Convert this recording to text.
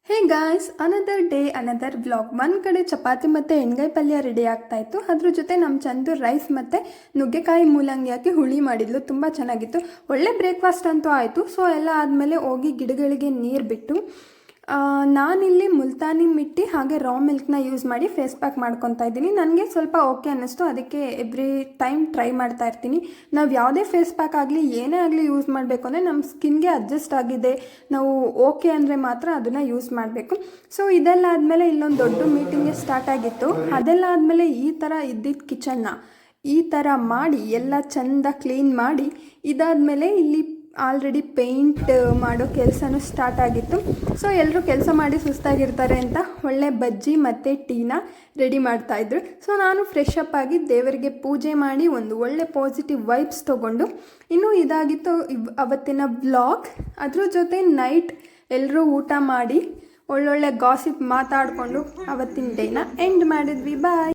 ಹೇ guys, another day another vlog. ಒಂದು ಕಡೆ ಚಪಾತಿ ಮತ್ತು ಎಣ್ಗಾಯಿ ಪಲ್ಯ ರೆಡಿ ಆಗ್ತಾಯಿತ್ತು. ಅದ್ರ ಜೊತೆ ನಮ್ಮ ಚಂದು ರೈಸ್ ಮತ್ತು ನುಗ್ಗೆಕಾಯಿ ಮೂಲಂಗಿ ಹಾಕಿ ಹುಳಿ ಮಾಡಿದ್ಲು. ತುಂಬ ಚೆನ್ನಾಗಿತ್ತು. ಒಳ್ಳೆ ಬ್ರೇಕ್ಫಾಸ್ಟ್ ಅಂತೂ ಆಯಿತು. ಸೊ ಎಲ್ಲ ಆದಮೇಲೆ ಹೋಗಿ ಗಿಡಗಳಿಗೆ ನೀರು ಬಿಟ್ಟು ನಾನಿಲ್ಲಿ ಮುಲ್ತಾನಿ ಮಿಟ್ಟಿ ಹಾಗೆ ರಾ ಮಿಲ್ಕ್ನ ಯೂಸ್ ಮಾಡಿ ಫೇಸ್ ಪ್ಯಾಕ್ ಮಾಡ್ಕೊತಾ ಇದ್ದೀನಿ. ನನಗೆ ಸ್ವಲ್ಪ ಓಕೆ ಅನ್ನಿಸ್ತು, ಅದಕ್ಕೆ ಎವ್ರಿ ಟೈಮ್ ಟ್ರೈ ಮಾಡ್ತಾ ಇರ್ತೀನಿ. ನಾವು ಯಾವುದೇ ಫೇಸ್ ಪ್ಯಾಕ್ ಆಗಲಿ ಏನೇ ಆಗಲಿ ಯೂಸ್ ಮಾಡಬೇಕು ಅಂದರೆ ನಮ್ಮ ಸ್ಕಿನ್ಗೆ ಅಡ್ಜಸ್ಟ್ ಆಗಿದೆ, ನಾವು ಓಕೆ ಅಂದರೆ ಮಾತ್ರ ಅದನ್ನು ಯೂಸ್ ಮಾಡಬೇಕು. ಸೊ ಇದೆಲ್ಲ ಆದಮೇಲೆ ಇಲ್ಲೊಂದು ದೊಡ್ಡ ಮೀಟಿಂಗ್ಗೆ ಸ್ಟಾರ್ಟ್ ಆಗಿತ್ತು. ಅದೆಲ್ಲ ಆದಮೇಲೆ ಈ ಥರ ಇದ್ದಿದ್ದ ಕಿಚನ್ನ ಈ ಥರ ಮಾಡಿ ಎಲ್ಲ ಚೆಂದ ಕ್ಲೀನ್ ಮಾಡಿ, ಇದಾದಮೇಲೆ ಇಲ್ಲಿ ಆಲ್ರೆಡಿ ಪೇಂಟ್ ಮಾಡೋ ಕೆಲಸನೂ ಸ್ಟಾರ್ಟ್ ಆಗಿತ್ತು. ಸೊ ಎಲ್ಲರೂ ಕೆಲಸ ಮಾಡಿ ಸುಸ್ತಾಗಿರ್ತಾರೆ ಅಂತ ಒಳ್ಳೆ ಬಜ್ಜಿ ಮತ್ತು ಟೀನ ರೆಡಿ ಮಾಡ್ತಾಯಿದ್ರು. ಸೊ ನಾನು ಫ್ರೆಶ್ ಅಪ್ ಆಗಿ ದೇವರಿಗೆ ಪೂಜೆ ಮಾಡಿ ಒಂದು ಒಳ್ಳೆ ಪಾಸಿಟಿವ್ ವೈಬ್ಸ್ ತೊಗೊಂಡು ಇನ್ನೂ ಇದಾಗಿತ್ತು ಅವತ್ತಿನ ವ್ಲಾಗ್. ಅದ್ರ ಜೊತೆ ನೈಟ್ ಎಲ್ಲರೂ ಊಟ ಮಾಡಿ ಒಳ್ಳೊಳ್ಳೆ ಗಾಸಿಪ್ ಮಾತಾಡಿಕೊಂಡು ಅವತ್ತಿನ ಡೇನ ಎಂಡ್ ಮಾಡಿದ್ವಿ. ಬಾಯ್.